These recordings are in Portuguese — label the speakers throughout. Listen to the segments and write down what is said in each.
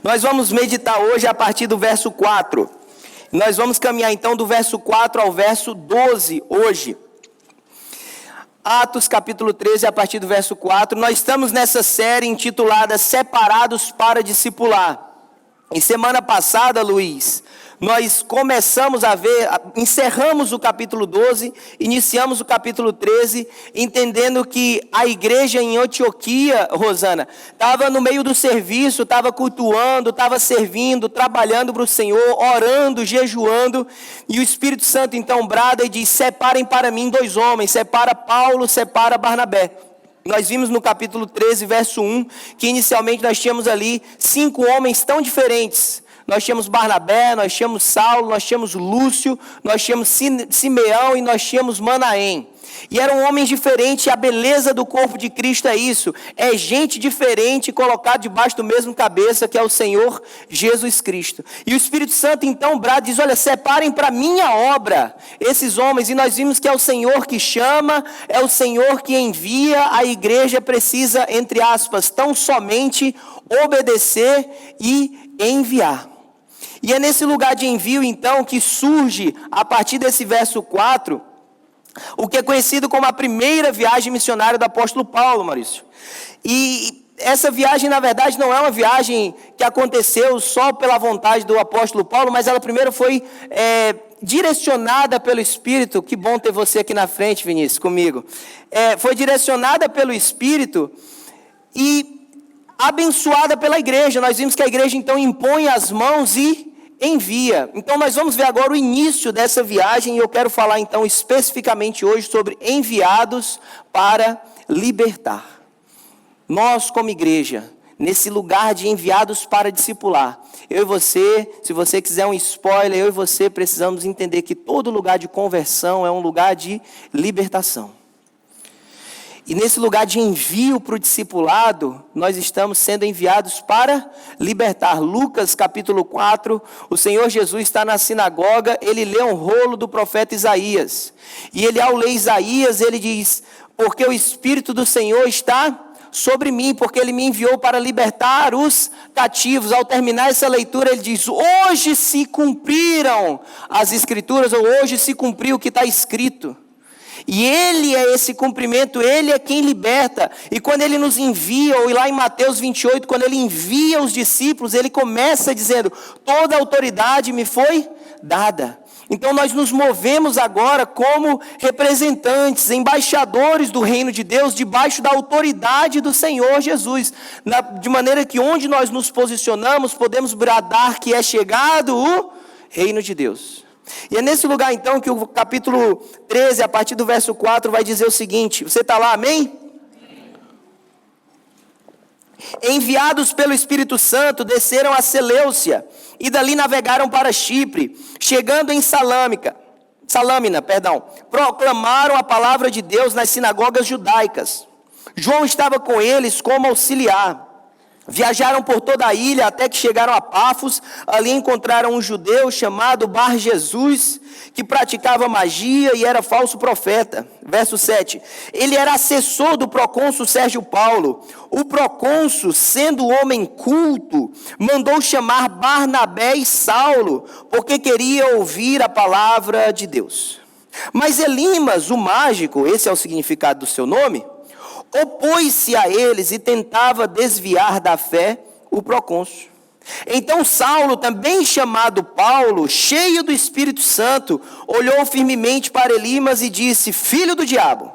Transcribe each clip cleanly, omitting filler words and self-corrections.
Speaker 1: Nós vamos meditar hoje a partir do verso 4. Nós vamos caminhar então do verso 4 ao verso 12 hoje. Atos capítulo 13, a partir do verso 4. Nós estamos nessa série intitulada Separados para Discipular. E semana passada, Luiz, nós começamos a ver, encerramos o capítulo 12, iniciamos o capítulo 13, entendendo que a igreja em Antioquia, Rosana, estava no meio do serviço, estava cultuando, estava servindo, trabalhando para o Senhor, orando, jejuando, e o Espírito Santo então brada e diz: separem para mim 2 homens, separa Paulo, separa Barnabé. Nós vimos no capítulo 13, verso 1, que inicialmente nós tínhamos ali 5 homens tão diferentes. Nós tínhamos Barnabé, nós tínhamos Saulo, nós tínhamos Lúcio, nós tínhamos Simeão e nós tínhamos Manaém. E eram homens diferentes, e a beleza do corpo de Cristo é isso. É gente diferente colocada debaixo do mesmo cabeça, que é o Senhor Jesus Cristo. E o Espírito Santo então brada e diz: olha, separem para minha obra esses homens. E nós vimos que é o Senhor que chama, é o Senhor que envia. A igreja precisa, entre aspas, tão somente obedecer e enviar. E é nesse lugar de envio então que surge, a partir desse verso 4, o que é conhecido como a primeira viagem missionária do apóstolo Paulo, Maurício. E essa viagem, na verdade, não é uma viagem que aconteceu só pela vontade do apóstolo Paulo, mas ela primeiro foi direcionada pelo Espírito. Que bom ter você aqui na frente, Vinícius, comigo. Foi direcionada pelo Espírito e abençoada pela igreja. Nós vimos que a igreja então impõe as mãos e envia. Então nós vamos ver agora o início dessa viagem, e eu quero falar então especificamente hoje sobre enviados para libertar. Nós como igreja, nesse lugar de enviados para discipular, eu e você, se você quiser um spoiler, eu e você precisamos entender que todo lugar de conversão é um lugar de libertação. E nesse lugar de envio para o discipulado, nós estamos sendo enviados para libertar. Lucas capítulo 4, o Senhor Jesus está na sinagoga, ele lê um rolo do profeta Isaías. E ele, ao ler Isaías, ele diz: porque o Espírito do Senhor está sobre mim, porque ele me enviou para libertar os cativos. Ao terminar essa leitura, ele diz: hoje se cumpriram as Escrituras, ou hoje se cumpriu o que está escrito. E ele é esse cumprimento, ele é quem liberta. E quando ele nos envia, ou lá em Mateus 28, quando ele envia os discípulos, ele começa dizendo: toda a autoridade me foi dada. Então nós nos movemos agora como representantes, embaixadores do reino de Deus, debaixo da autoridade do Senhor Jesus. De maneira que onde nós nos posicionamos, podemos bradar que é chegado o reino de Deus. E é nesse lugar então que o capítulo 13, a partir do verso 4, vai dizer o seguinte: você está lá, amém? Enviados pelo Espírito Santo, desceram a Seleucia e dali navegaram para Chipre. Chegando em Salâmina, proclamaram a palavra de Deus nas sinagogas judaicas. João estava com eles como auxiliar. Viajaram por toda a ilha até que chegaram a Pafos. Ali encontraram um judeu chamado Bar-Jesus, que praticava magia e era falso profeta. Verso 7. Ele era assessor do procônsul Sérgio Paulo. O procônsul, sendo homem culto, mandou chamar Barnabé e Saulo, porque queria ouvir a palavra de Deus. Mas Elimas, o mágico, esse é o significado do seu nome, opôs-se a eles e tentava desviar da fé o procônsul. Então Saulo, também chamado Paulo, cheio do Espírito Santo, olhou firmemente para Elimas e disse: filho do diabo,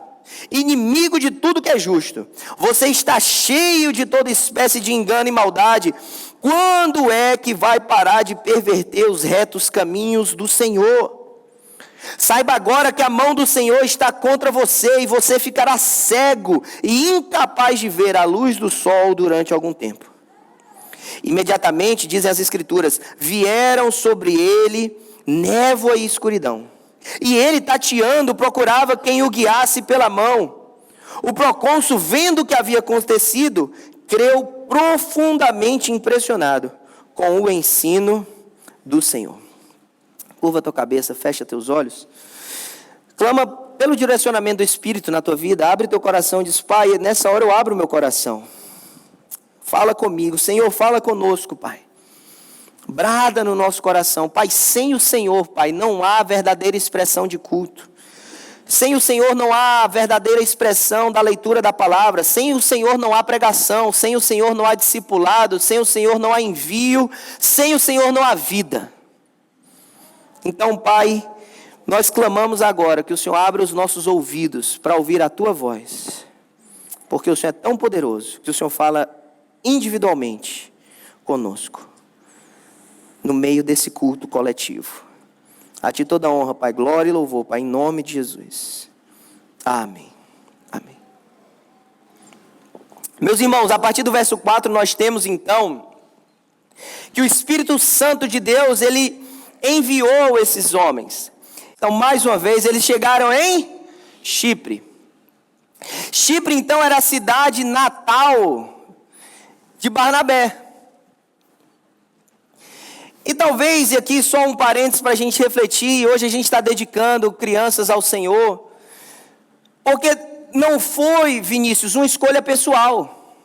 Speaker 1: inimigo de tudo que é justo, você está cheio de toda espécie de engano e maldade. Quando é que vai parar de perverter os retos caminhos do Senhor? Saiba agora que a mão do Senhor está contra você, e você ficará cego e incapaz de ver a luz do sol durante algum tempo. Imediatamente, dizem as Escrituras, vieram sobre ele névoa e escuridão. E ele, tateando, procurava quem o guiasse pela mão. O procônsul, vendo o que havia acontecido, creu profundamente impressionado com o ensino do Senhor. Curva tua cabeça, fecha teus olhos. Clama pelo direcionamento do Espírito na tua vida. Abre teu coração e diz: Pai, nessa hora eu abro o meu coração. Fala comigo, Senhor, fala conosco, Pai. Brada no nosso coração. Pai, sem o Senhor, Pai, não há verdadeira expressão de culto. Sem o Senhor não há verdadeira expressão da leitura da palavra. Sem o Senhor não há pregação. Sem o Senhor não há discipulado. Sem o Senhor não há envio. Sem o Senhor não há vida. Então, Pai, nós clamamos agora que o Senhor abra os nossos ouvidos para ouvir a Tua voz. Porque o Senhor é tão poderoso que o Senhor fala individualmente conosco. No meio desse culto coletivo. A Ti toda honra, Pai, glória e louvor, Pai, em nome de Jesus. Amém. Amém. Meus irmãos, a partir do verso 4 nós temos então que o Espírito Santo de Deus, Ele enviou esses homens. Então, mais uma vez, eles chegaram em Chipre. Chipre, então, era a cidade natal de Barnabé. E talvez, e aqui só um parênteses para a gente refletir, hoje a gente está dedicando crianças ao Senhor, porque não foi, Vinícius, uma escolha pessoal.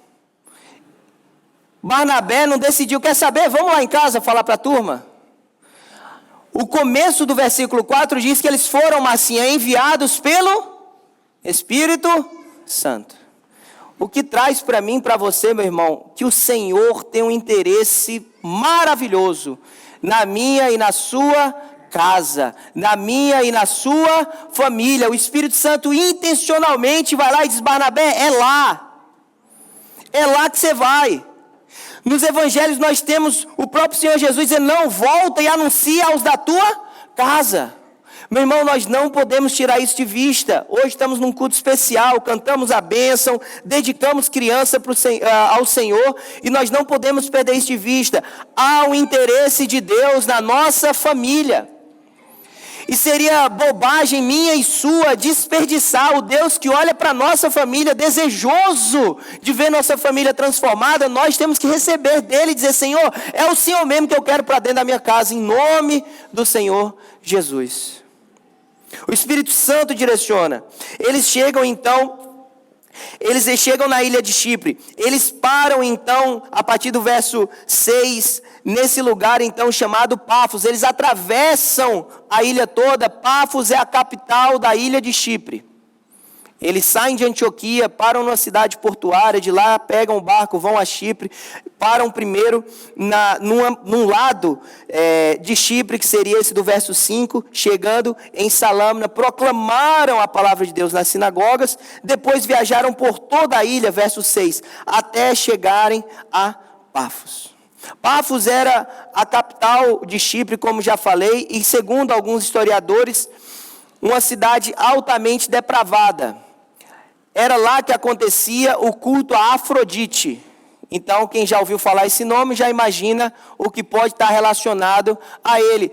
Speaker 1: Barnabé não decidiu, quer saber, vamos lá em casa falar para a turma? O começo do versículo 4 diz que eles foram, assim, enviados pelo Espírito Santo. O que traz para mim, para você, meu irmão, que o Senhor tem um interesse maravilhoso na minha e na sua casa, na minha e na sua família. O Espírito Santo intencionalmente vai lá e diz, Barnabé, é lá que você vai. Nos evangelhos nós temos o próprio Senhor Jesus dizendo, não, volta e anuncia aos da tua casa. Meu irmão, nós não podemos tirar isso de vista. Hoje estamos num culto especial, cantamos a bênção, dedicamos criança ao Senhor, e nós não podemos perder isso de vista. Há um interesse de Deus na nossa família. E seria bobagem minha e sua desperdiçar o Deus que olha para a nossa família, desejoso de ver nossa família transformada. Nós temos que receber dele e dizer, Senhor, é o Senhor mesmo que eu quero para dentro da minha casa, em nome do Senhor Jesus. O Espírito Santo direciona. Eles chegam na ilha de Chipre. Eles param então, a partir do verso 6, nesse lugar então chamado Pafos. Eles atravessam a ilha toda. Pafos é a capital da ilha de Chipre. Eles saem de Antioquia, param numa cidade portuária, de lá pegam o barco, vão a Chipre, param primeiro num lado de Chipre, que seria esse do verso 5, chegando em Salâmina, proclamaram a palavra de Deus nas sinagogas, depois viajaram por toda a ilha, verso 6, até chegarem a Pafos. Pafos era a capital de Chipre, como já falei, e segundo alguns historiadores, uma cidade altamente depravada. Era lá que acontecia o culto a Afrodite. Então, quem já ouviu falar esse nome, já imagina o que pode estar relacionado a ele.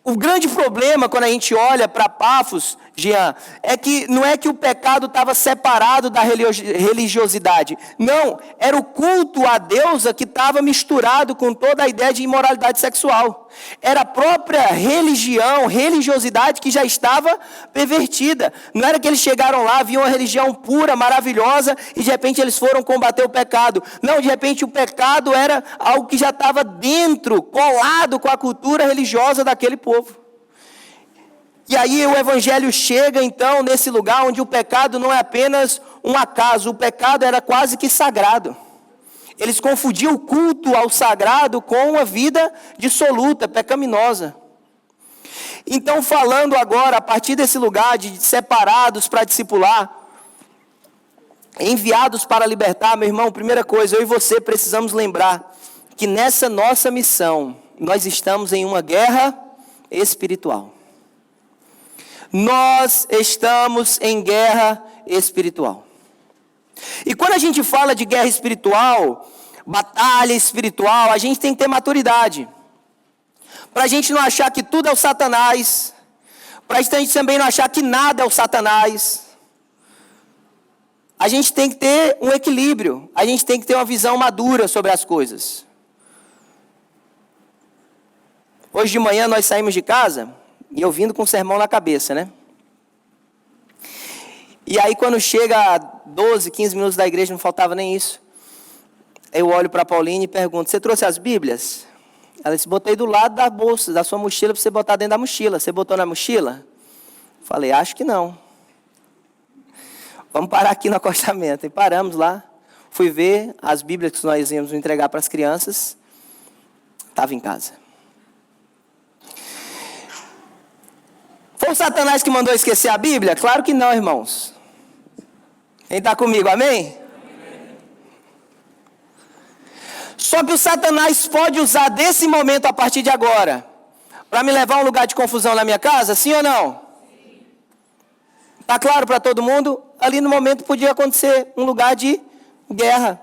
Speaker 1: O grande problema, quando a gente olha para Pafos, Jean, é que não é que o pecado estava separado da religiosidade. Não, era o culto à deusa que estava misturado com toda a ideia de imoralidade sexual. Era a própria religiosidade que já estava pervertida. Não era que eles chegaram lá, viam uma religião pura, maravilhosa, e de repente eles foram combater o pecado. Não, de repente o pecado era algo que já estava dentro, colado com a cultura religiosa daquele povo. E aí o evangelho chega então nesse lugar onde o pecado não é apenas um acaso, o pecado era quase que sagrado. Eles confundiam o culto ao sagrado com uma vida dissoluta, pecaminosa. Então, falando agora, a partir desse lugar de separados para discipular, enviados para libertar, meu irmão, primeira coisa, eu e você precisamos lembrar que nessa nossa missão, nós estamos em uma guerra espiritual. Nós estamos em guerra espiritual. E quando a gente fala de guerra espiritual, batalha espiritual, a gente tem que ter maturidade. Para a gente não achar que tudo é o Satanás. Para a gente também não achar que nada é o Satanás. A gente tem que ter um equilíbrio. A gente tem que ter uma visão madura sobre as coisas. Hoje de manhã nós saímos de casa e eu vindo com o sermão na cabeça, né? E aí quando chega a 12, 15 minutos da igreja, não faltava nem isso. Eu olho para a Pauline e pergunto, você trouxe as Bíblias? Ela disse, botei do lado da bolsa, da sua mochila, para você botar dentro da mochila. Você botou na mochila? Falei, acho que não. Vamos parar aqui no acostamento. E paramos lá. Fui ver as Bíblias que nós íamos entregar para as crianças. Estava em casa. Foi o Satanás que mandou esquecer a Bíblia? Claro que não, irmãos. Quem está comigo, amém? Só que o Satanás pode usar desse momento a partir de agora para me levar a um lugar de confusão na minha casa, sim ou não? Está claro para todo mundo? Ali no momento podia acontecer um lugar de guerra.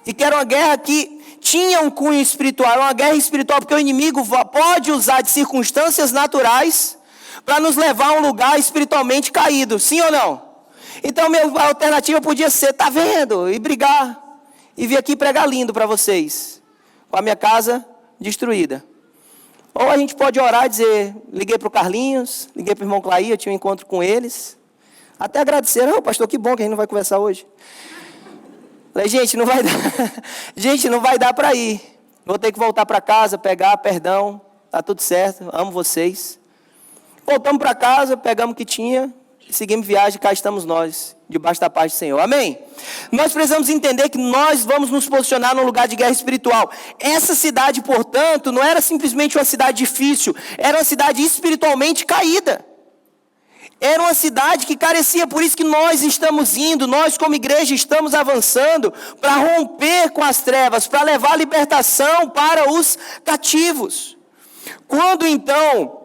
Speaker 1: E que era uma guerra que tinha um cunho espiritual, uma guerra espiritual, porque o inimigo pode usar de circunstâncias naturais para nos levar a um lugar espiritualmente caído, sim ou não? Então a alternativa podia ser, tá vendo? E brigar. E vir aqui pregar lindo para vocês, com a minha casa destruída. Ou a gente pode orar e dizer, liguei para o Carlinhos, liguei para o irmão Clay, eu tinha um encontro com eles. Até agradecer, pastor, que bom que a gente não vai conversar hoje. Falei, gente, não vai dar, gente, não vai dar para ir. Vou ter que voltar para casa, pegar, perdão, tá tudo certo, amo vocês. Voltamos para casa, pegamos o que tinha, seguimos viagem, cá estamos nós, debaixo da paz do Senhor, amém? Nós precisamos entender que nós vamos nos posicionar num lugar de guerra espiritual. Essa cidade, portanto, não era simplesmente uma cidade difícil, era uma cidade espiritualmente caída. Era uma cidade que carecia, por isso que nós estamos indo, nós como igreja estamos avançando para romper com as trevas, para levar a libertação para os cativos. Quando então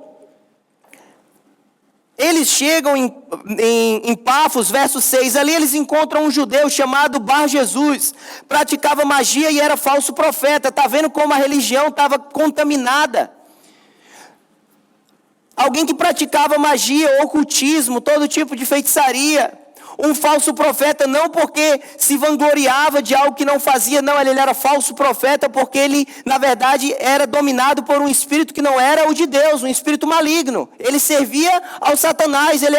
Speaker 1: eles chegam em Pafos, verso 6, ali eles encontram um judeu chamado Bar Jesus, praticava magia e era falso profeta. Está vendo como a religião estava contaminada? Alguém que praticava magia, ocultismo, todo tipo de feitiçaria. Um falso profeta, não porque se vangloriava de algo que não fazia, não, ele era falso profeta porque ele, na verdade, era dominado por um espírito que não era o de Deus, um espírito maligno. Ele servia ao Satanás, ele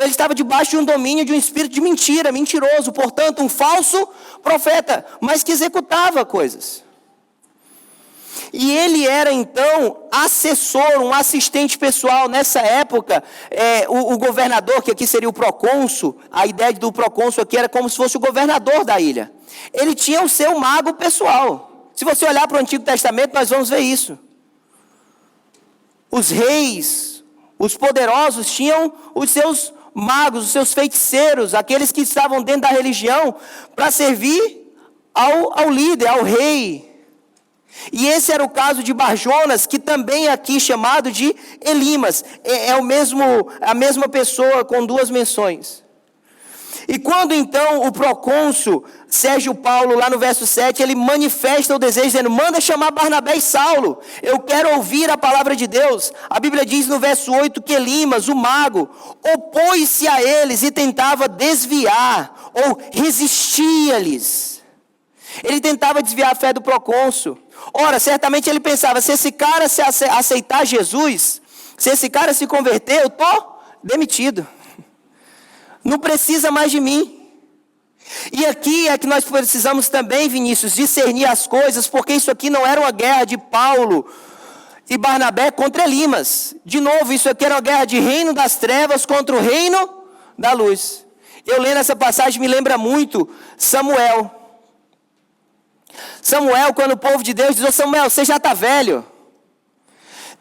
Speaker 1: estava debaixo de um domínio de um espírito de mentira, mentiroso, portanto, um falso profeta, mas que executava coisas. E ele era então assessor, um assistente pessoal. Nessa época, o governador, que aqui seria o procônsul, a ideia do procônsul aqui era como se fosse o governador da ilha. Ele tinha o seu mago pessoal. Se você olhar para o Antigo Testamento, nós vamos ver isso. Os reis, os poderosos tinham os seus magos, os seus feiticeiros, aqueles que estavam dentro da religião, para servir ao líder, ao rei. E esse era o caso de Bar-Jonas, que também é aqui chamado de Elimas. É a mesma pessoa com duas menções. E quando então o procônsul Sérgio Paulo, lá no verso 7, ele manifesta o desejo, dizendo, manda chamar Barnabé e Saulo, eu quero ouvir a palavra de Deus. A Bíblia diz no verso 8 que Elimas, o mago, opôs-se a eles e tentava desviar, ou resistia-lhes. Ele tentava desviar a fé do procônsul. Ora, certamente ele pensava, se esse cara aceitar Jesus, se esse cara se converter, eu estou demitido. Não precisa mais de mim. E aqui é que nós precisamos também, Vinícius, discernir as coisas, porque isso aqui não era uma guerra de Paulo e Barnabé contra Elimas. De novo, isso aqui era uma guerra de reino das trevas contra o reino da luz. Eu lendo essa passagem me lembra muito Samuel. Samuel, quando o povo de Deus diz, ô Samuel, você já está velho.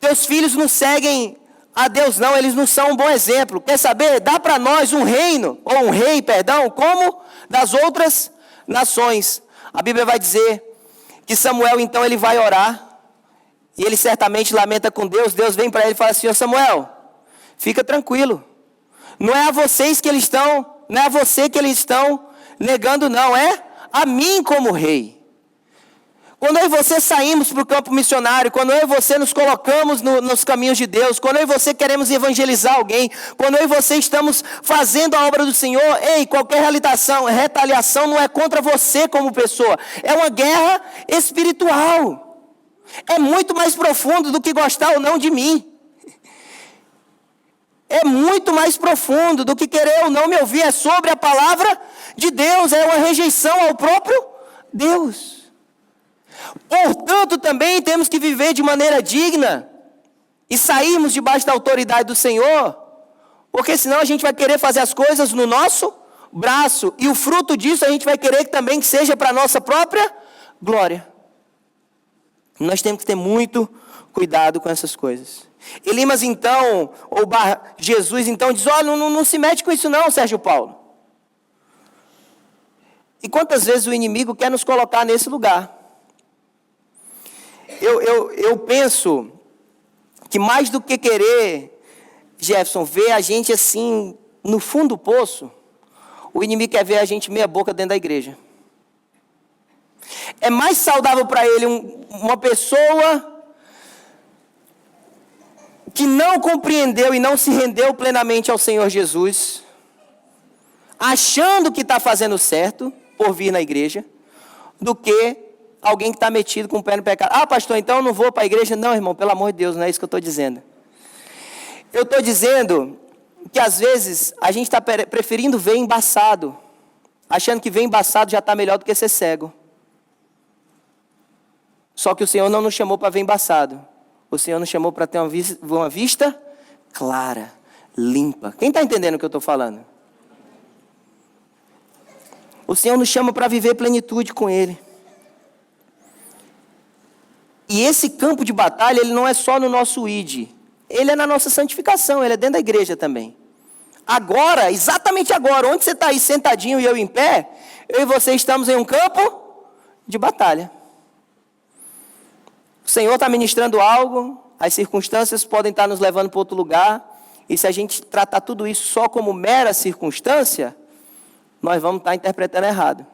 Speaker 1: Teus filhos não seguem a Deus não, eles não são um bom exemplo. Quer saber? Dá para nós um reino, ou um rei, perdão, como das outras nações. A Bíblia vai dizer que Samuel então ele vai orar, e ele certamente lamenta com Deus. Deus vem para ele e fala assim, ô Samuel, fica tranquilo. Não é a vocês que eles estão, não é a você que eles estão negando não, é a mim como rei. Quando eu e você saímos para o campo missionário, quando eu e você nos colocamos nos caminhos de Deus, quando eu e você queremos evangelizar alguém, quando eu e você estamos fazendo a obra do Senhor, qualquer retaliação não é contra você como pessoa, é uma guerra espiritual. É muito mais profundo do que gostar ou não de mim. É muito mais profundo do que querer ou não me ouvir, é sobre a palavra de Deus, é uma rejeição ao próprio Deus. Portanto, também temos que viver de maneira digna e sairmos debaixo da autoridade do Senhor, porque senão a gente vai querer fazer as coisas no nosso braço, e o fruto disso a gente vai querer também que seja para a nossa própria glória. Nós temos que ter muito cuidado com essas coisas. Elimas então, ou Jesus então diz, olha, não se mete com isso não, Sérgio Paulo. E quantas vezes o inimigo quer nos colocar nesse lugar? Eu penso que mais do que querer, Jefferson, ver a gente assim, no fundo do poço, o inimigo quer ver a gente meia boca dentro da igreja. É mais saudável para ele uma pessoa que não compreendeu e não se rendeu plenamente ao Senhor Jesus, achando que está fazendo certo por vir na igreja, do que alguém que está metido com o pé no pecado. Ah, pastor, então eu não vou para a igreja? Não, irmão, pelo amor de Deus, não é isso que eu estou dizendo. Eu estou dizendo que às vezes a gente está preferindo ver embaçado, achando que ver embaçado já está melhor do que ser cego. Só que o Senhor não nos chamou para ver embaçado. O Senhor nos chamou para ter uma vista clara, limpa. Quem está entendendo o que eu estou falando? O Senhor nos chama para viver plenitude com Ele. E esse campo de batalha, ele não é só no nosso id. Ele é na nossa santificação, ele é dentro da igreja também. Agora, exatamente agora, onde você está aí sentadinho e eu em pé, eu e você estamos em um campo de batalha. O Senhor está ministrando algo, as circunstâncias podem estar nos levando para outro lugar, e se a gente tratar tudo isso só como mera circunstância, nós vamos estar interpretando errado.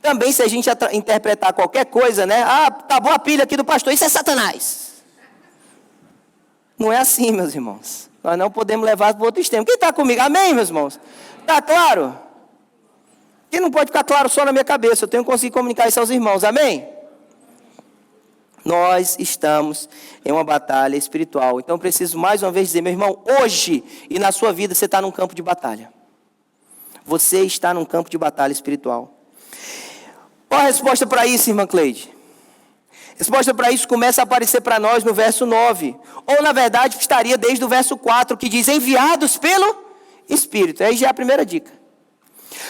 Speaker 1: Também se a gente interpretar qualquer coisa, né? Ah, acabou a pilha aqui do pastor, isso é Satanás. Não é assim, meus irmãos. Nós não podemos levar para outro extremo. Quem está comigo? Amém, meus irmãos? Está claro? Quem não pode ficar claro só na minha cabeça? Eu tenho que conseguir comunicar isso aos irmãos. Amém? Nós estamos em uma batalha espiritual. Então eu preciso mais uma vez dizer, meu irmão, hoje e na sua vida você está num campo de batalha. Você está num campo de batalha espiritual. Qual a resposta para isso, irmã Cleide? A resposta para isso começa a aparecer para nós no verso 9. Ou, na verdade, estaria desde o verso 4, que diz, enviados pelo Espírito. Aí já é a primeira dica.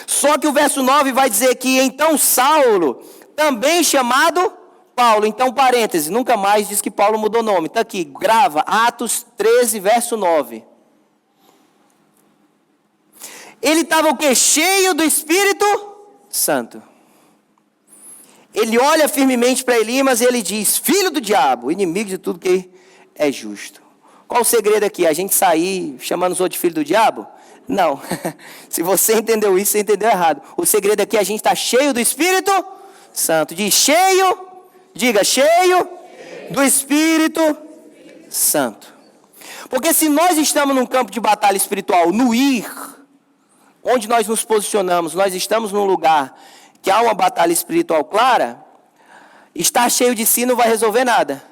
Speaker 1: Só que o verso 9 vai dizer que, então, Saulo, também chamado Paulo. Então, parêntese, nunca mais diz que Paulo mudou nome. Está aqui, grava, Atos 13, verso 9. Ele estava o quê? Cheio do Espírito Santo. Ele olha firmemente para Elimas e ele diz, filho do diabo, inimigo de tudo que é justo. Qual o segredo aqui? A gente sair chamando os outros de filho do diabo? Não. Se você entendeu isso, você entendeu errado. O segredo aqui é a gente estar cheio do Espírito Santo. Diz cheio, diga cheio do Espírito Santo. Porque se nós estamos num campo de batalha espiritual, no ir, onde nós nos posicionamos, nós estamos num lugar que há uma batalha espiritual clara, estar cheio de si não vai resolver nada.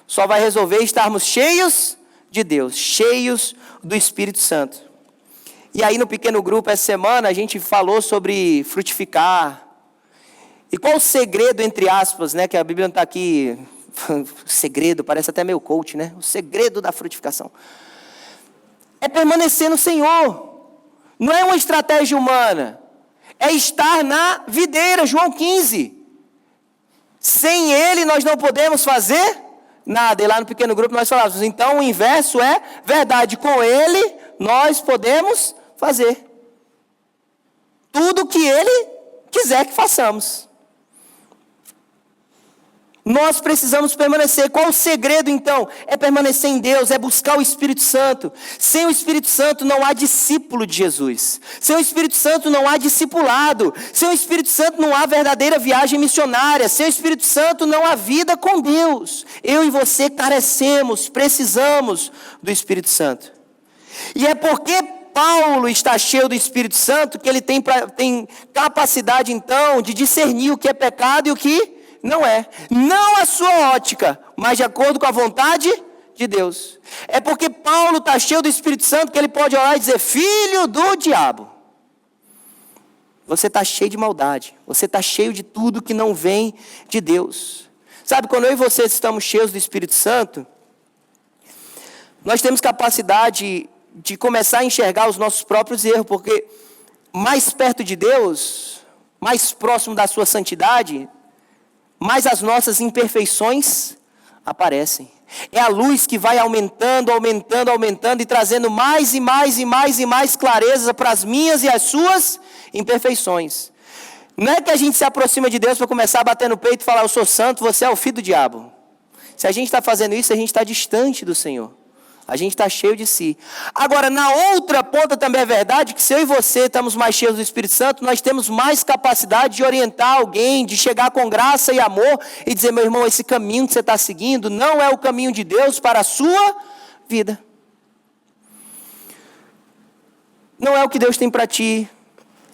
Speaker 1: Só vai resolver estarmos cheios de Deus, cheios do Espírito Santo. E aí no pequeno grupo, essa semana, a gente falou sobre frutificar. E qual o segredo, entre aspas, né, que a Bíblia não está aqui, segredo, parece até meio coach, né? O segredo da frutificação é permanecer no Senhor. Não é uma estratégia humana. É estar na videira, João 15. Sem Ele nós não podemos fazer nada. E lá no pequeno grupo nós falávamos, então o inverso é verdade. Com Ele nós podemos fazer tudo o que Ele quiser que façamos. Nós precisamos permanecer. Qual o segredo então? É permanecer em Deus, é buscar o Espírito Santo. Sem o Espírito Santo não há discípulo de Jesus. Sem o Espírito Santo não há discipulado. Sem o Espírito Santo não há verdadeira viagem missionária. Sem o Espírito Santo não há vida com Deus. Eu e você carecemos, precisamos do Espírito Santo. E é porque Paulo está cheio do Espírito Santo que ele tem capacidade então de discernir o que é pecado e o que não é. Não a sua ótica, mas de acordo com a vontade de Deus. É porque Paulo está cheio do Espírito Santo que ele pode orar e dizer, filho do diabo. você está cheio de maldade, você está cheio de tudo que não vem de Deus. Sabe, quando eu e você estamos cheios do Espírito Santo, nós temos capacidade de começar a enxergar os nossos próprios erros, porque mais perto de Deus, mais próximo da sua santidade, mais as nossas imperfeições aparecem. É a luz que vai aumentando, aumentando, aumentando e trazendo mais e mais e mais e mais clareza para as minhas e as suas imperfeições. Não é que a gente se aproxima de Deus para começar a bater no peito e falar, eu sou santo, você é o filho do diabo. Se a gente está fazendo isso, a gente está distante do Senhor. A gente está cheio de si. Agora, na outra ponta também é verdade que se eu e você estamos mais cheios do Espírito Santo, nós temos mais capacidade de orientar alguém, de chegar com graça e amor e dizer, meu irmão, esse caminho que você está seguindo não é o caminho de Deus para a sua vida. Não é o que Deus tem para ti.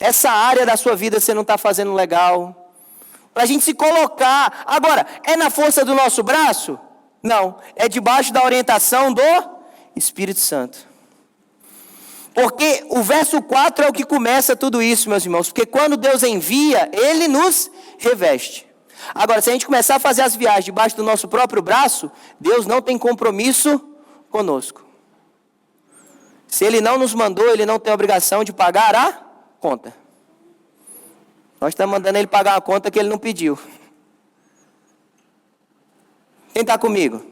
Speaker 1: Essa área da sua vida você não está fazendo legal. Para a gente se colocar. Agora, é na força do nosso braço? Não. É debaixo da orientação do Espírito Santo. Porque o verso 4 é o que começa tudo isso, meus irmãos. Porque quando Deus envia, Ele nos reveste. Agora, se a gente começar a fazer as viagens debaixo do nosso próprio braço, Deus não tem compromisso conosco. Se Ele não nos mandou, Ele não tem obrigação de pagar a conta. Nós estamos mandando Ele pagar uma conta que Ele não pediu. Quem está comigo?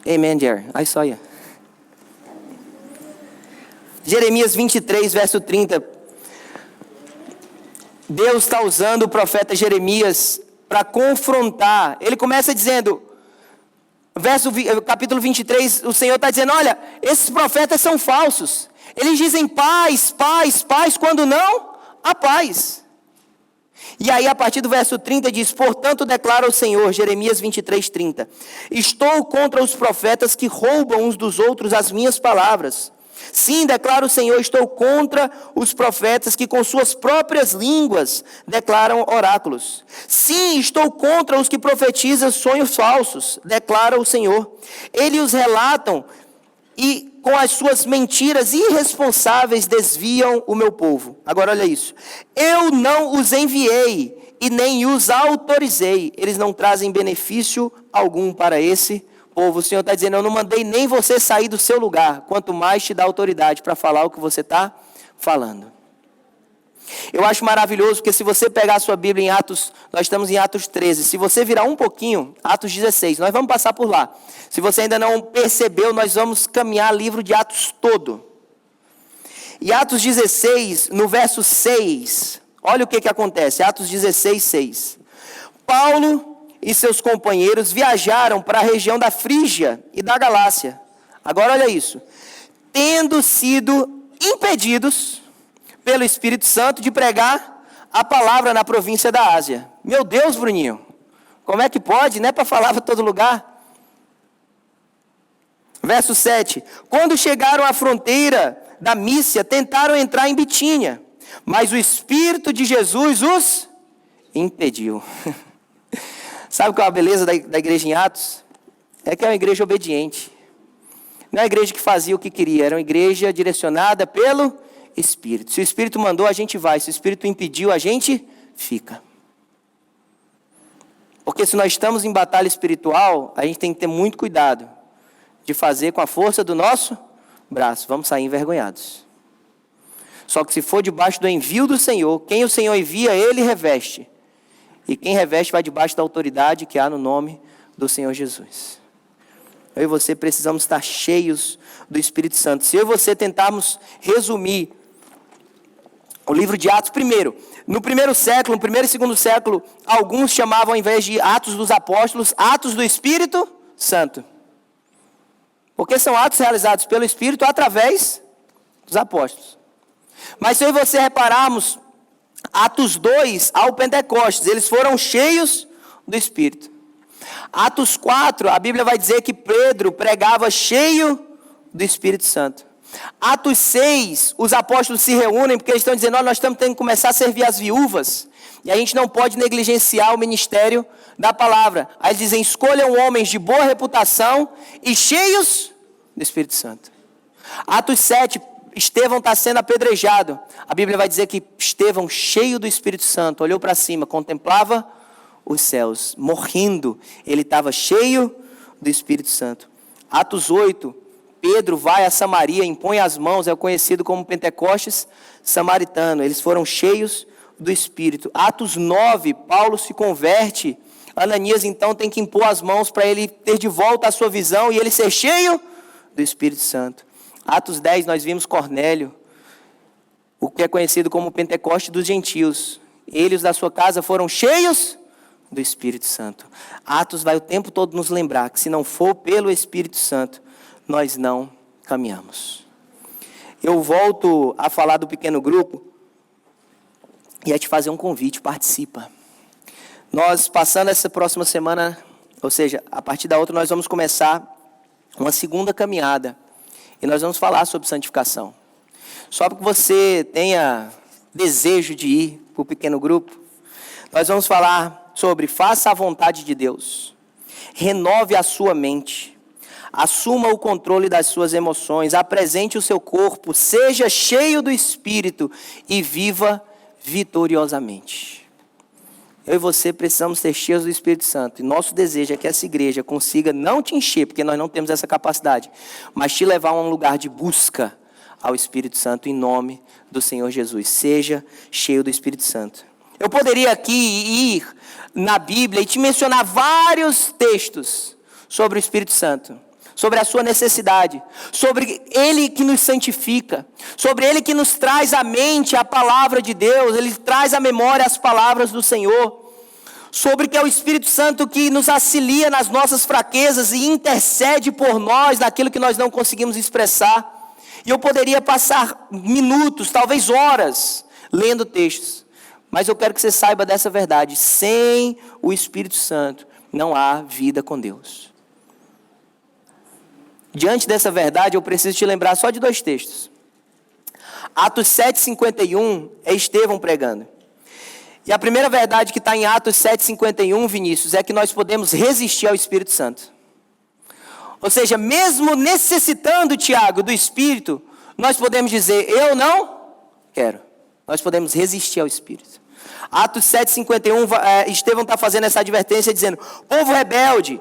Speaker 1: Amen, Jerry. I saw you. Jeremias 23, verso 30. Deus está usando o profeta Jeremias para confrontar. Ele começa dizendo, capítulo 23, o Senhor está dizendo, olha, esses profetas são falsos. Eles dizem paz, paz, paz, quando não, a paz. E aí a partir do verso 30 diz, portanto declara o Senhor, Jeremias 23, 30. Estou contra os profetas que roubam uns dos outros as minhas palavras. Sim, declara o Senhor, estou contra os profetas que com suas próprias línguas declaram oráculos. Sim, estou contra os que profetizam sonhos falsos, declara o Senhor. Eles os relatam e com as suas mentiras irresponsáveis desviam o meu povo. Agora olha isso. Eu não os enviei e nem os autorizei. Eles não trazem benefício algum para esse povo. O Senhor está dizendo, eu não mandei nem você sair do seu lugar, quanto mais te dá autoridade para falar o que você está falando. Eu acho maravilhoso, porque se você pegar a sua Bíblia em Atos, nós estamos em Atos 13, se você virar um pouquinho, Atos 16, nós vamos passar por lá. Se você ainda não percebeu, nós vamos caminhar o livro de Atos todo. E Atos 16, no verso 6, olha o que acontece, Atos 16, 6. Paulo e seus companheiros viajaram para a região da Frígia e da Galácia. Agora olha isso. Tendo sido impedidos pelo Espírito Santo de pregar a palavra na província da Ásia. Meu Deus, Bruninho, como é que pode? Não é para falar para todo lugar? Verso 7. Quando chegaram à fronteira da Mícia, tentaram entrar em Bitínia, mas o Espírito de Jesus os impediu. Sabe qual é a beleza da igreja em Atos? É que é uma igreja obediente. Não é uma igreja que fazia o que queria, era uma igreja direcionada pelo Espírito. Se o Espírito mandou, a gente vai. Se o Espírito impediu, a gente fica. Porque se nós estamos em batalha espiritual, a gente tem que ter muito cuidado de fazer com a força do nosso braço. Vamos sair envergonhados. Só que se for debaixo do envio do Senhor, quem o Senhor envia, Ele reveste. E quem reveste vai debaixo da autoridade que há no nome do Senhor Jesus. Eu e você precisamos estar cheios do Espírito Santo. Se eu e você tentarmos resumir o livro de Atos, primeiro, no primeiro século, no primeiro e segundo século, alguns chamavam, ao invés de Atos dos Apóstolos, Atos do Espírito Santo. Porque são atos realizados pelo Espírito através dos apóstolos. Mas se eu e você repararmos, Atos 2 ao Pentecostes, eles foram cheios do Espírito. Atos 4, a Bíblia vai dizer que Pedro pregava cheio do Espírito Santo. Atos 6, os apóstolos se reúnem porque eles estão dizendo, nós estamos tendo que começar a servir as viúvas, e a gente não pode negligenciar o ministério da palavra. Aí eles dizem, escolham homens de boa reputação e cheios do Espírito Santo. Atos 7, Estevão está sendo apedrejado. A Bíblia vai dizer que Estevão, cheio do Espírito Santo, olhou para cima, contemplava os céus, morrendo. Ele estava cheio do Espírito Santo. Atos 8, Pedro vai a Samaria, impõe as mãos, é conhecido como Pentecostes samaritano. Eles foram cheios do Espírito. Atos 9, Paulo se converte. Ananias então tem que impor as mãos para ele ter de volta a sua visão e ele ser cheio do Espírito Santo. Atos 10, nós vimos Cornélio, o que é conhecido como Pentecoste dos gentios. Eles da sua casa foram cheios do Espírito Santo. Atos vai o tempo todo nos lembrar que se não for pelo Espírito Santo, nós não caminhamos. Eu volto a falar do pequeno grupo e a te fazer um convite, participa. Nós, passando essa próxima semana, ou seja, a partir da outra, nós vamos começar uma segunda caminhada. E nós vamos falar sobre santificação. Só para que você tenha desejo de ir para o pequeno grupo, nós vamos falar sobre faça a vontade de Deus. Renove a sua mente. Assuma o controle das suas emoções. Apresente o seu corpo. Seja cheio do Espírito e viva vitoriosamente. Eu e você precisamos ser cheios do Espírito Santo. E nosso desejo é que essa igreja consiga não te encher, porque nós não temos essa capacidade, mas te levar a um lugar de busca ao Espírito Santo em nome do Senhor Jesus. Seja cheio do Espírito Santo. Eu poderia aqui ir na Bíblia e te mencionar vários textos sobre o Espírito Santo, sobre a sua necessidade, sobre Ele que nos santifica, sobre Ele que nos traz à mente a palavra de Deus, Ele traz à memória as palavras do Senhor, sobre que é o Espírito Santo que nos auxilia nas nossas fraquezas e intercede por nós naquilo que nós não conseguimos expressar. E eu poderia passar minutos, talvez horas, lendo textos, mas eu quero que você saiba dessa verdade: sem o Espírito Santo não há vida com Deus. Diante dessa verdade, eu preciso te lembrar só de dois textos. Atos 7,51 é Estevão pregando. E a primeira verdade que está em Atos 7,51, Vinícius, é que nós podemos resistir ao Espírito Santo. Ou seja, mesmo necessitando, Tiago, do Espírito, nós podemos dizer, eu não quero. Nós podemos resistir ao Espírito. Atos 7,51, Estevão está fazendo essa advertência dizendo, povo rebelde,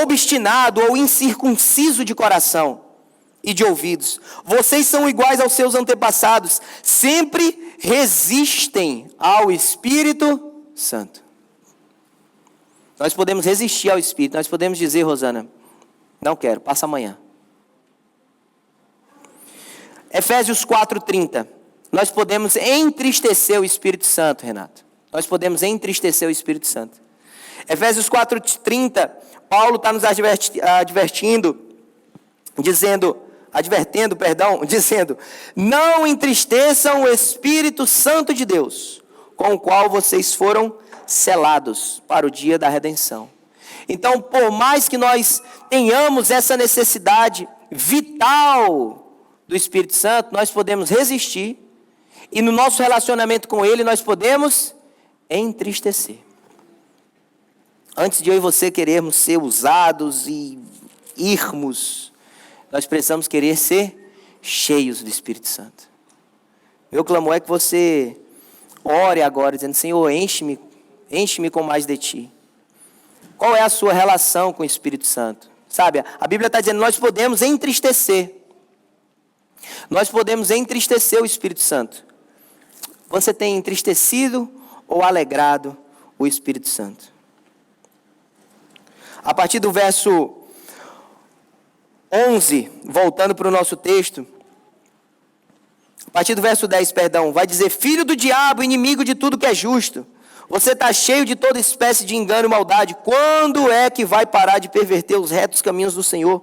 Speaker 1: obstinado ou incircunciso de coração e de ouvidos, vocês são iguais aos seus antepassados, sempre resistem ao Espírito Santo. Nós podemos resistir ao Espírito, nós podemos dizer, Rosana, não quero, passa amanhã. Efésios 4:30, nós podemos entristecer o Espírito Santo, Renato. Nós podemos entristecer o Espírito Santo. Efésios 4:30, Paulo está nos advertendo, dizendo, não entristeçam o Espírito Santo de Deus, com o qual vocês foram selados para o dia da redenção. Então, por mais que nós tenhamos essa necessidade vital do Espírito Santo, nós podemos resistir, e no nosso relacionamento com Ele, nós podemos entristecer. Antes de eu e você querermos ser usados e irmos, nós precisamos querer ser cheios do Espírito Santo. Meu clamor é que você ore agora, dizendo, Senhor, enche-me com mais de Ti. Qual é a sua relação com o Espírito Santo? Sabe, a Bíblia está dizendo, nós podemos entristecer. Nós podemos entristecer o Espírito Santo. Você tem entristecido ou alegrado o Espírito Santo? A partir do verso 11, voltando para o nosso texto, a partir do verso 10, vai dizer, filho do diabo, inimigo de tudo que é justo, você está cheio de toda espécie de engano e maldade, quando é que vai parar de perverter os retos caminhos do Senhor?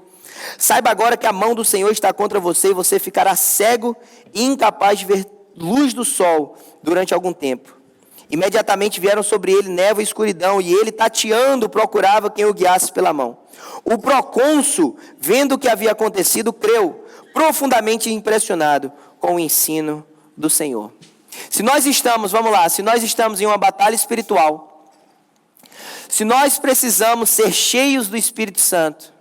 Speaker 1: Saiba agora que a mão do Senhor está contra você e você ficará cego e incapaz de ver luz do sol durante algum tempo. Imediatamente vieram sobre ele névoa e escuridão, e ele, tateando, procurava quem o guiasse pela mão. O procônsul, vendo o que havia acontecido, creu, profundamente impressionado com o ensino do Senhor. Se nós estamos em uma batalha espiritual, se nós precisamos ser cheios do Espírito Santo,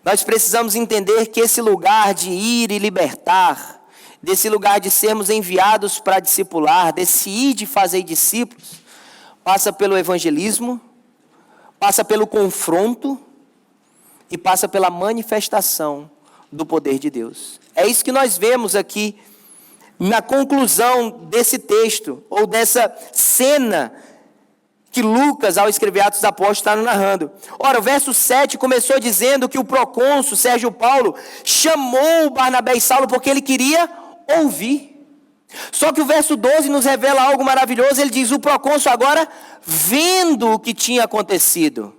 Speaker 1: Nós precisamos entender que esse lugar de ir e libertar, desse lugar de sermos enviados para discipular, desse ir de fazer discípulos, passa pelo evangelismo, passa pelo confronto e passa pela manifestação do poder de Deus. É isso que nós vemos aqui na conclusão desse texto, ou dessa cena que Lucas, ao escrever Atos dos Apóstolos, está narrando. Ora, o verso 7 começou dizendo que o procônsul Sérgio Paulo chamou Barnabé e Saulo porque ele queria ouvir. Só que o verso 12 nos revela algo maravilhoso. Ele diz: o procônsul agora, vendo o que tinha acontecido,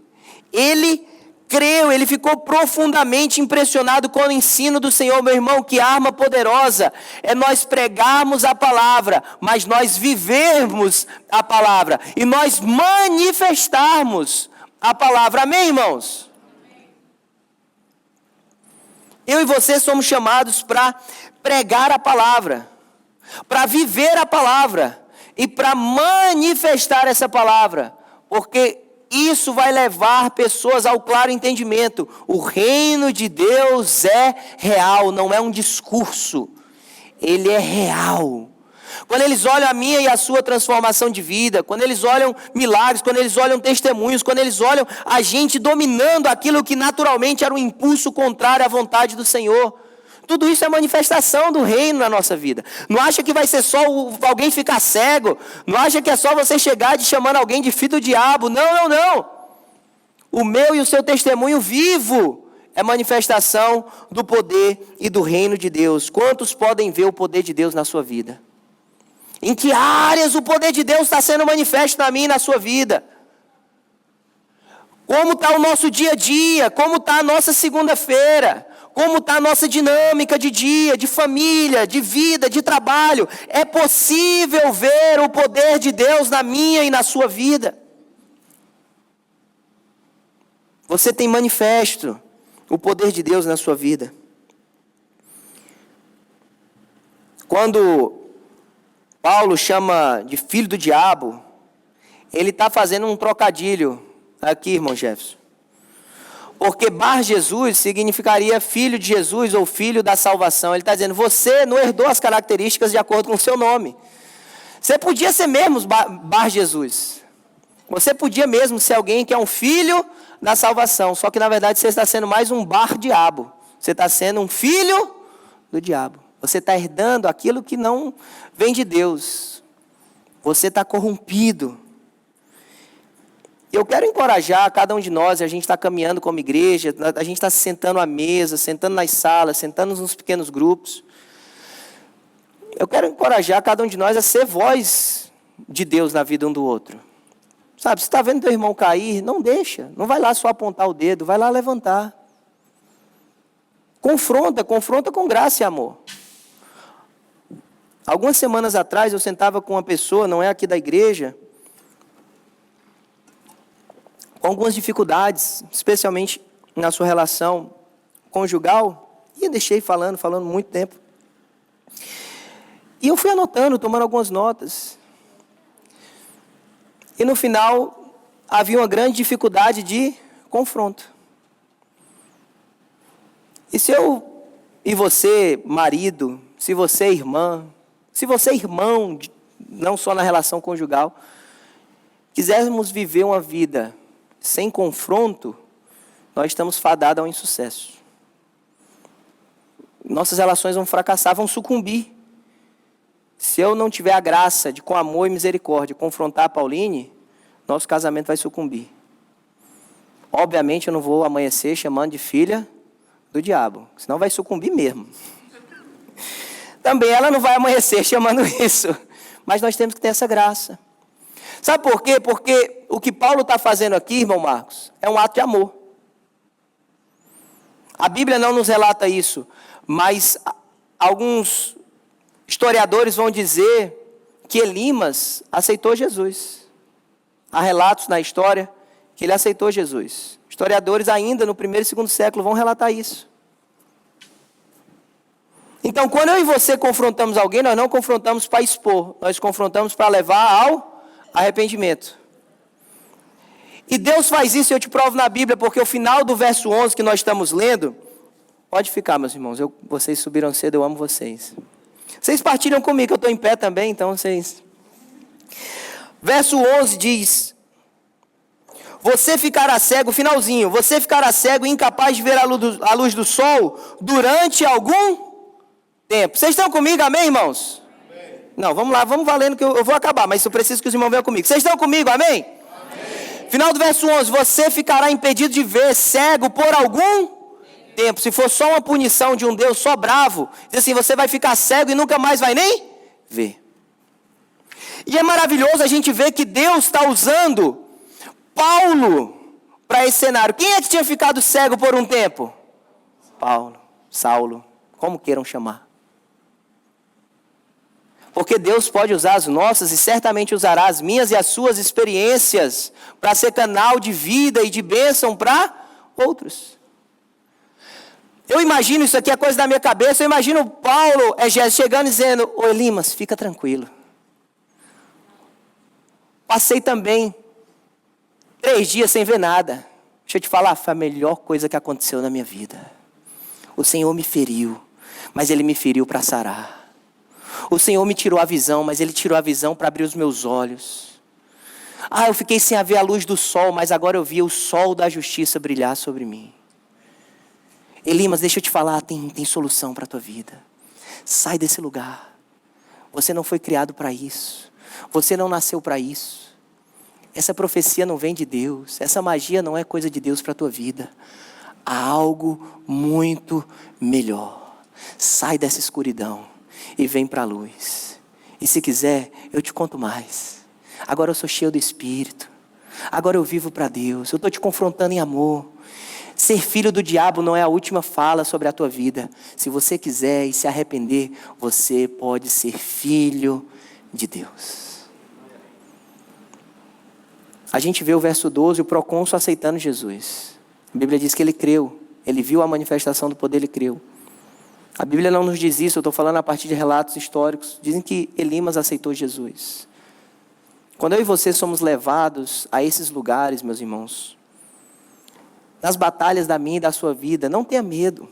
Speaker 1: ele creu, ele ficou profundamente impressionado com o ensino do Senhor. Meu irmão, que arma poderosa é nós pregarmos a palavra, mas nós vivermos a palavra e nós manifestarmos a palavra. Amém, irmãos? Eu e você somos chamados para pregar a palavra, para viver a palavra e para manifestar essa palavra, porque isso vai levar pessoas ao claro entendimento. O reino de Deus é real, não é um discurso. Ele é real. Quando eles olham a minha e a sua transformação de vida, quando eles olham milagres, quando eles olham testemunhos, quando eles olham a gente dominando aquilo que naturalmente era um impulso contrário à vontade do Senhor, tudo isso é manifestação do reino na nossa vida. Não acha que vai ser só alguém ficar cego. Não acha que é só você chegar chamando alguém de filho do diabo. Não, não, não. O meu e o seu testemunho vivo é manifestação do poder e do reino de Deus. Quantos podem ver o poder de Deus na sua vida? Em que áreas o poder de Deus está sendo manifesto na minha e na sua vida? Como está o nosso dia a dia? Como está a nossa segunda-feira? Como está a nossa dinâmica de dia, de família, de vida, de trabalho? É possível ver o poder de Deus na minha e na sua vida. Você tem manifesto o poder de Deus na sua vida. Quando Paulo chama de filho do diabo, ele está fazendo um trocadilho aqui, irmão Jefferson. Porque Bar Jesus significaria filho de Jesus ou filho da salvação. Ele está dizendo, você não herdou as características de acordo com o seu nome. Você podia ser mesmo Bar Jesus. Você podia mesmo ser alguém que é um filho da salvação. Só que na verdade você está sendo mais um Bar diabo. Você está sendo um filho do diabo. Você está herdando aquilo que não vem de Deus. Você está corrompido. Eu quero encorajar cada um de nós, a gente está caminhando como igreja, a gente está se sentando à mesa, sentando nas salas, sentando nos pequenos grupos. Eu quero encorajar cada um de nós a ser voz de Deus na vida um do outro. Sabe, se está vendo teu irmão cair, não deixa, não vai lá só apontar o dedo, vai lá levantar. Confronta com graça e amor. Algumas semanas atrás eu sentava com uma pessoa, não é aqui da igreja, com algumas dificuldades, especialmente na sua relação conjugal, e eu deixei falando muito tempo. E eu fui anotando, tomando algumas notas. E no final, havia uma grande dificuldade de confronto. E se eu e você, marido, se você, irmã, se você, irmão, não só na relação conjugal, quisermos viver uma vida sem confronto, nós estamos fadados ao insucesso. Nossas relações vão fracassar, vão sucumbir. Se eu não tiver a graça de, com amor e misericórdia, confrontar a Pauline, nosso casamento vai sucumbir. Obviamente eu não vou amanhecer chamando de filha do diabo, senão vai sucumbir mesmo. Também ela não vai amanhecer chamando isso, mas nós temos que ter essa graça. Sabe por quê? Porque o que Paulo está fazendo aqui, irmão Marcos, é um ato de amor. A Bíblia não nos relata isso, mas alguns historiadores vão dizer que Elimas aceitou Jesus. Há relatos na história que ele aceitou Jesus. Historiadores ainda no 1º e 2º século vão relatar isso. Então, quando eu e você confrontamos alguém, nós não confrontamos para expor, nós confrontamos para levar ao arrependimento. E Deus faz isso, eu te provo na Bíblia, porque o final do verso 11 que nós estamos lendo, pode ficar, meus irmãos, vocês subiram cedo, eu amo vocês. Vocês partilham comigo, eu estou em pé também, então vocês... Verso 11 diz: você ficará cego, finalzinho, você ficará cego e incapaz de ver a luz do sol durante algum tempo. Vocês estão comigo, amém, irmãos? Amém. Não, vamos lá, vamos valendo que eu vou acabar, mas eu preciso que os irmãos venham comigo. Vocês estão comigo, amém? Amém. Final do verso 11, você ficará impedido de ver, cego por algum tempo. Se for só uma punição de um Deus só bravo, diz assim, você vai ficar cego e nunca mais vai nem ver. E é maravilhoso a gente ver que Deus está usando Paulo para esse cenário. Quem é que tinha ficado cego por um tempo? Paulo, Saulo, como queiram chamar. Porque Deus pode usar as nossas e certamente usará as minhas e as suas experiências para ser canal de vida e de bênção para outros. Eu imagino, isso aqui é coisa da minha cabeça, eu imagino Paulo chegando e dizendo, ô Elimas, fica tranquilo. Passei também 3 dias sem ver nada. Deixa eu te falar, foi a melhor coisa que aconteceu na minha vida. O Senhor me feriu, mas Ele me feriu para sarar. O Senhor me tirou a visão, mas Ele tirou a visão para abrir os meus olhos. Eu fiquei sem ver a luz do sol, mas agora eu vi o sol da justiça brilhar sobre mim. Elimas, deixa eu te falar, tem solução para a tua vida. Sai desse lugar. Você não foi criado para isso. Você não nasceu para isso. Essa profecia não vem de Deus. Essa magia não é coisa de Deus para a tua vida. Há algo muito melhor. Sai dessa escuridão e vem para a luz. E se quiser, eu te conto mais. Agora eu sou cheio do Espírito. Agora eu vivo para Deus. Eu estou te confrontando em amor. Ser filho do diabo não é a última fala sobre a tua vida. Se você quiser e se arrepender, você pode ser filho de Deus. A gente vê o verso 12, o procônsul aceitando Jesus. A Bíblia diz que ele creu. Ele viu a manifestação do poder, ele creu. A Bíblia não nos diz isso, eu estou falando a partir de relatos históricos. Dizem que Elimas aceitou Jesus. Quando eu e você somos levados a esses lugares, meus irmãos, nas batalhas da minha e da sua vida, não tenha medo.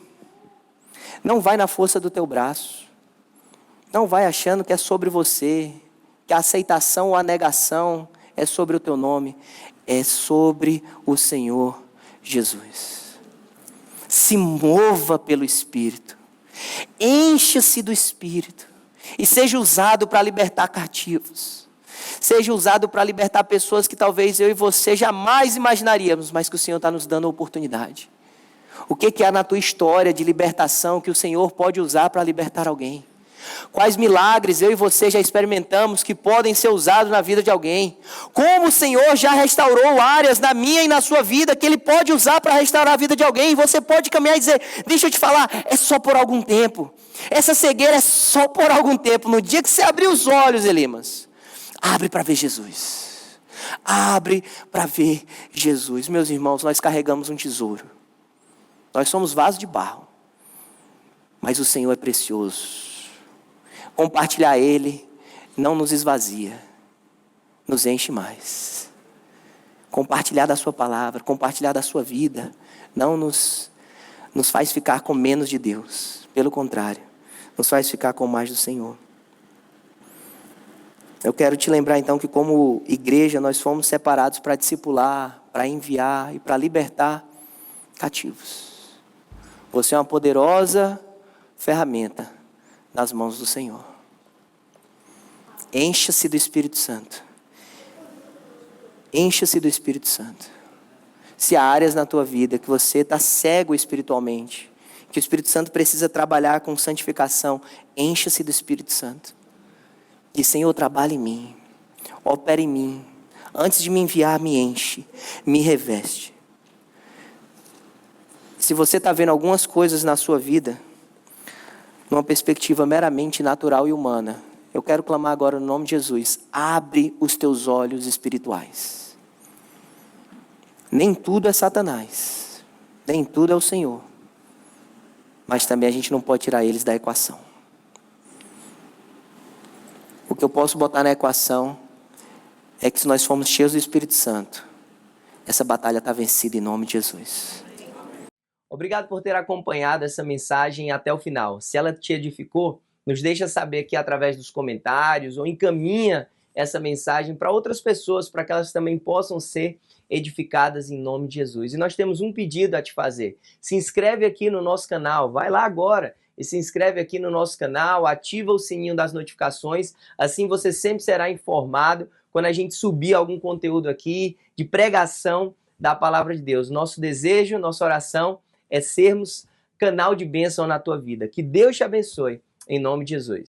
Speaker 1: Não vai na força do teu braço. Não vai achando que é sobre você, que a aceitação ou a negação é sobre o teu nome. É sobre o Senhor Jesus. Se mova pelo Espírito. Encha-se do Espírito. E seja usado para libertar cativos. Seja usado para libertar pessoas que talvez eu e você jamais imaginaríamos, mas que o Senhor está nos dando a oportunidade. O que há na tua história de libertação que o Senhor pode usar para libertar alguém? Quais milagres eu e você já experimentamos que podem ser usados na vida de alguém? Como o Senhor já restaurou áreas na minha e na sua vida que Ele pode usar para restaurar a vida de alguém? E você pode caminhar e dizer, deixa eu te falar, é só por algum tempo. Essa cegueira é só por algum tempo. No dia que você abrir os olhos, Elimas, abre para ver Jesus. Abre para ver Jesus. Meus irmãos, nós carregamos um tesouro. Nós somos vasos de barro. Mas o Senhor é precioso. Compartilhar Ele não nos esvazia. Nos enche mais. Compartilhar da sua palavra, compartilhar da sua vida, não nos faz ficar com menos de Deus. Pelo contrário, nos faz ficar com mais do Senhor. Eu quero te lembrar então que como igreja nós fomos separados para discipular, para enviar e para libertar cativos. Você é uma poderosa ferramenta nas mãos do Senhor. Encha-se do Espírito Santo. Encha-se do Espírito Santo. Se há áreas na tua vida que você está cego espiritualmente, que o Espírito Santo precisa trabalhar com santificação, encha-se do Espírito Santo. Diz, Senhor, trabalha em mim, opera em mim. Antes de me enviar, me enche, me reveste. Se você está vendo algumas coisas na sua vida, numa perspectiva meramente natural e humana, eu quero clamar agora no nome de Jesus, abre os teus olhos espirituais. Nem tudo é Satanás, nem tudo é o Senhor, mas também a gente não pode tirar eles da equação. O que eu posso botar na equação é que se nós formos cheios do Espírito Santo, essa batalha está vencida em nome de Jesus. Obrigado por ter acompanhado essa mensagem até o final. Se ela te edificou, nos deixa saber aqui através dos comentários ou encaminha essa mensagem para outras pessoas, para que elas também possam ser edificadas em nome de Jesus. E nós temos um pedido a te fazer. Se inscreve aqui no nosso canal, vai lá agora e se inscreve aqui no nosso canal, ativa o sininho das notificações, assim você sempre será informado quando a gente subir algum conteúdo aqui de pregação da palavra de Deus. Nosso desejo, nossa oração é sermos canal de bênção na tua vida. Que Deus te abençoe, em nome de Jesus.